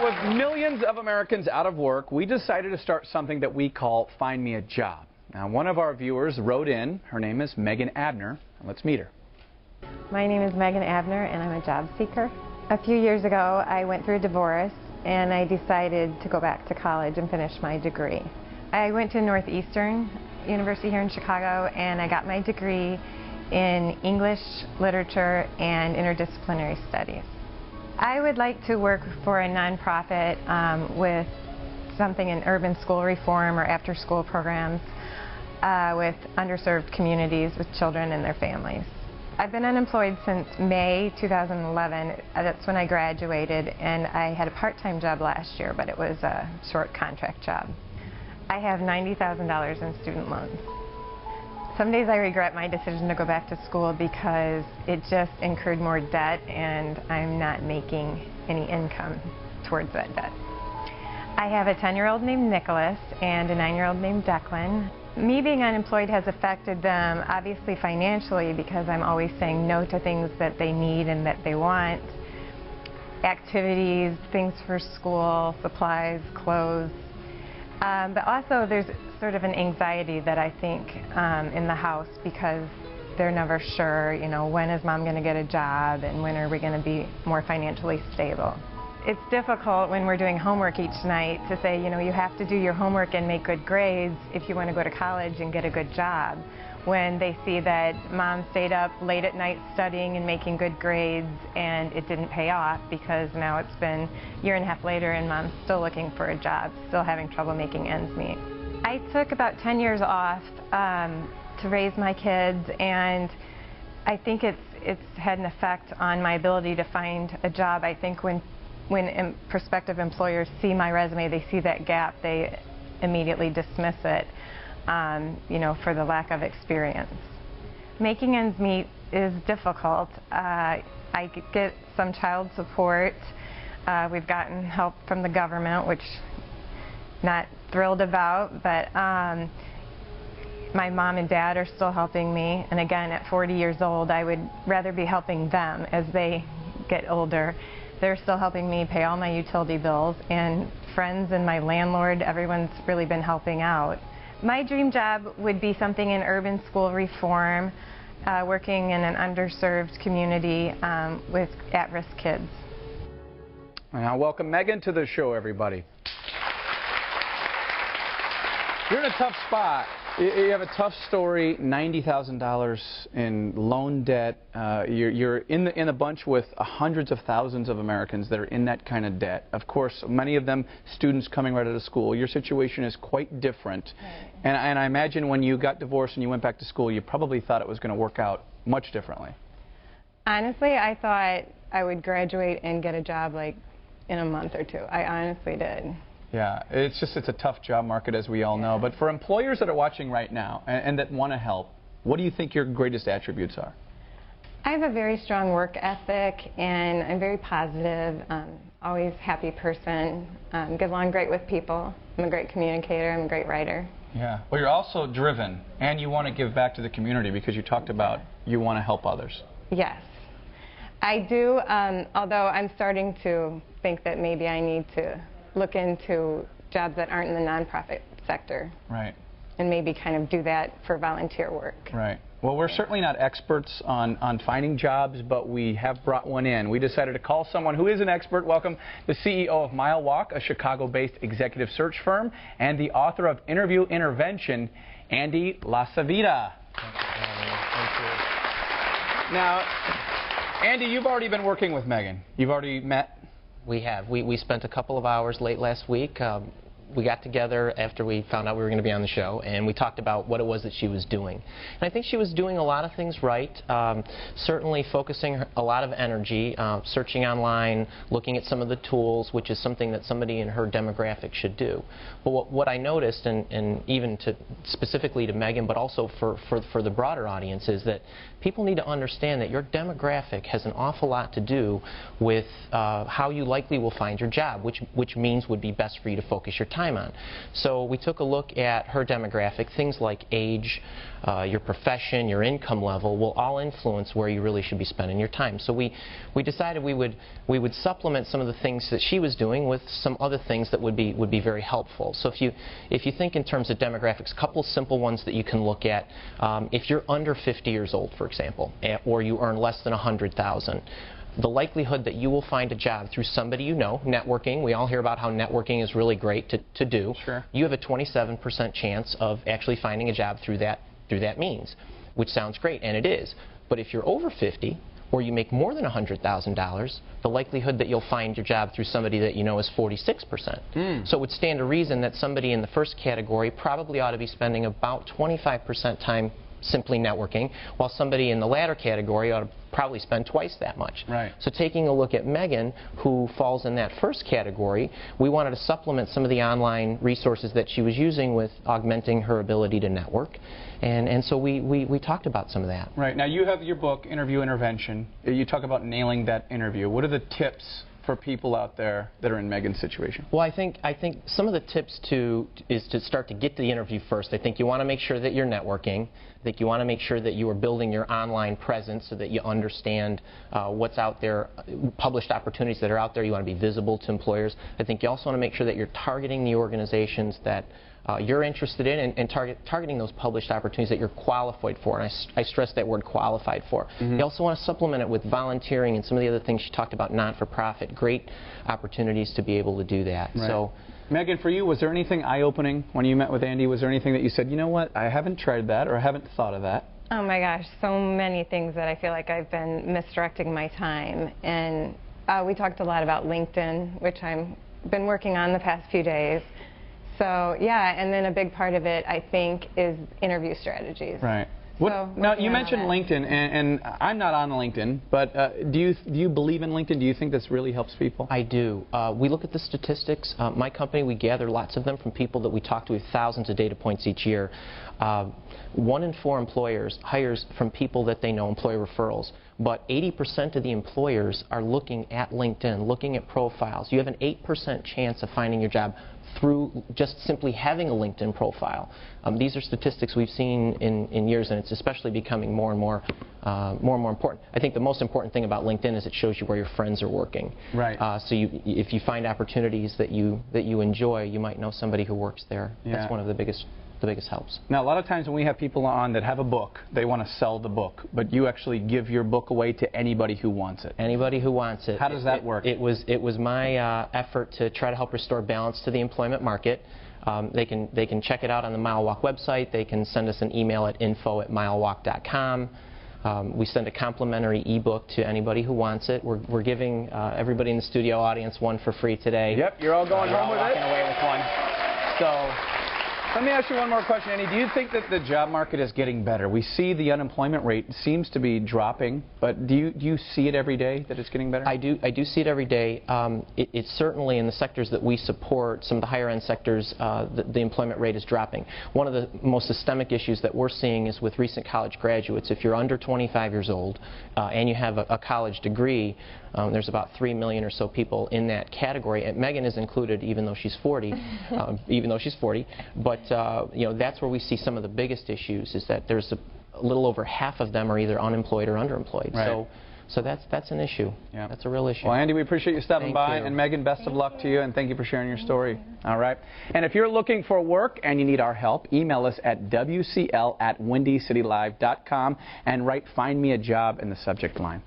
With millions of Americans out of work, we decided to start something that we call Find Me a Job. Now, one of our viewers wrote in. Her name is Megan Abner. Let's meet her. My name is Megan Abner, and I'm a job seeker. A few years ago, I went through a divorce, and I decided to go back to college and finish my degree. I went to Northeastern University here in Chicago, and I got my degree in English, literature, and interdisciplinary studies. I would like to work for a nonprofit with something in urban school reform or after-school programs with underserved communities with children and their families. I've been unemployed since May 2011. That's when I graduated, and I had a part-time job last year, but it was a short contract job. I have $90,000 in student loans. Some days I regret my decision to go back to school because it just incurred more debt, and I'm not making any income towards that debt. I have a 10-year-old named Nicholas and a 9-year-old named Declan. Me being unemployed has affected them, obviously financially, because I'm always saying no to things that they need and that they want. Activities, things for school, supplies, clothes. But also there's sort of an anxiety that I think in the house, because they're never sure, you know, when is mom going to get a job and when are we going to be more financially stable. It's difficult when we're doing homework each night to say, you know, you have to do your homework and make good grades if you want to go to college and get a good job, when they see that mom stayed up late at night studying and making good grades and it didn't pay off because now it's been a year and a half later and mom's still looking for a job, still having trouble making ends meet. I took about 10 years off to raise my kids, and I think it's had an effect on my ability to find a job. I think when prospective employers see my resume, they see that gap, they immediately dismiss it, you know, for the lack of experience. Making ends meet is difficult. I get some child support. We've gotten help from the government, which not thrilled about, but my mom and dad are still helping me, and again, at 40 years old, I would rather be helping them as they get older. They're still helping me pay all my utility bills, and friends and my landlord, everyone's really been helping out. My dream job would be something in urban school reform, working in an underserved community with at-risk kids. Now, welcome Megan to the show, everybody. You're in a tough spot. You have a tough story, $90,000 in loan debt. You're in the bunch with hundreds of thousands of Americans that are in that kind of debt. Of course, many of them students coming right out of school. Your situation is quite different. Right. And I imagine when you got divorced and you went back to school, you probably thought it was going to work out much differently. Honestly, I thought I would graduate and get a job like in a month or two. I honestly did. Yeah, it's a tough job market, as we all know. But for employers that are watching right now and that want to help, what do you think your greatest attributes are? I have a very strong work ethic, and I'm very positive, always happy person, get along great with people. I'm a great communicator, I'm a great writer. Yeah, well, you're also driven, and you want to give back to the community because you talked about you want to help others. Yes, I do, although I'm starting to think that maybe I need to look into jobs that aren't in the nonprofit sector. Right. And maybe kind of do that for volunteer work. Right. Well, we're certainly not experts on finding jobs, but we have brought one in. We decided to call someone who is an expert. Welcome the CEO of Mile Walk, a Chicago-based executive search firm, and the author of Interview Intervention, Andy Lasavita. Thank you. Now, Andy, you've already been working with Megan. You've already met? We have. We spent a couple of hours late last week. We got together after we found out we were going to be on the show, and we talked about what it was that she was doing. And I think she was doing a lot of things right, certainly focusing a lot of energy, searching online, looking at some of the tools, which is something that somebody in her demographic should do. But what I noticed, and even specifically to Megan, but also for the broader audience, is that people need to understand that your demographic has an awful lot to do with how you likely will find your job, which means would be best for you to focus your time time on. So we took a look at her demographic. Things like age, your profession, your income level will all influence where you really should be spending your time. So we decided we would supplement some of the things that she was doing with some other things that would be very helpful. So if you think in terms of demographics, a couple simple ones that you can look at. If you're under 50 years old, for example, or you earn less than $100,000, the likelihood that you will find a job through somebody you know, networking, we all hear about how networking is really great to do. Sure. You have a 27% chance of actually finding a job through that means, which sounds great, and it is. But if you're over 50, or you make more than $100,000, the likelihood that you'll find your job through somebody that you know is 46%. So it would stand to reason that somebody in the first category probably ought to be spending about 25% time simply networking, while somebody in the latter category ought to probably spend twice that much. Right. So taking a look at Megan, who falls in that first category, we wanted to supplement some of the online resources that she was using with augmenting her ability to network. And so we talked about some of that. Right. Now you have your book, Interview Intervention. You talk about nailing that interview. What are the tips for people out there that are in Megan's situation? Well, I think some of the tips is to start to get to the interview first. I think you want to make sure that you're networking. I think you want to make sure that you are building your online presence so that you understand what's out there, published opportunities that are out there. You want to be visible to employers. I think you also want to make sure that you're targeting the organizations that you're interested in and targeting those published opportunities that you're qualified for. And I stress that word qualified for. You also want to supplement it with volunteering and some of the other things she talked about, not-for-profit. Great opportunities to be able to do that. Right. So, Megan, for you, was there anything eye-opening when you met with Andy? Was there anything that you said, you know what, I haven't tried that or I haven't thought of that? Oh my gosh, so many things that I feel like I've been misdirecting my time. And we talked a lot about LinkedIn, which I've been working on the past few days. So yeah, and then a big part of it, I think, is interview strategies. Right. Now you mentioned LinkedIn, and I'm not on LinkedIn, but do you believe in LinkedIn? Do you think this really helps people? I do. We look at the statistics. My company, we gather lots of them from people that we talk to. We have thousands of data points each year. 1 in 4 employers hires from people that they know, employer referrals. But 80% of the employers are looking at LinkedIn, looking at profiles. You have an 8% chance of finding your job through just simply having a LinkedIn profile. These are statistics we've seen in years, and it's especially becoming more and more important. I think the most important thing about LinkedIn is it shows you where your friends are working. Right. So if you find opportunities that you enjoy, you might know somebody who works there. Yeah. That's one of the biggest helps. Now, a lot of times when we have people on that have a book, they want to sell the book, but you actually give your book away to anybody who wants it. Anybody who wants it. How does that work? It was my effort to try to help restore balance to the employment market. They can check it out on the Mile Walk website. They can send us an email at info@milewalk.com. We send a complimentary ebook to anybody who wants it. We're giving everybody in the studio audience one for free today. Yep, you're all going home with it. Walking away with one. So, let me ask you one more question, Andy. Do you think that the job market is getting better? We see the unemployment rate seems to be dropping, but do you see it every day that it's getting better? I do see it every day. It's certainly in the sectors that we support, some of the higher end sectors, the employment rate is dropping. One of the most systemic issues that we're seeing is with recent college graduates. If you're under 25 years old and you have a college degree, there's about 3 million or so people in that category. And Megan is included, even though she's 40. But that's where we see some of the biggest issues. Is that there's a little over half of them are either unemployed or underemployed. Right. So that's an issue. Yeah. That's a real issue. Well, Andy, we appreciate you stopping by. You. And Megan, best of luck to you, and thank you for sharing your story. All right. And if you're looking for work and you need our help, email us at wcl@windycitylive.com and write "Find Me a Job" in the subject line.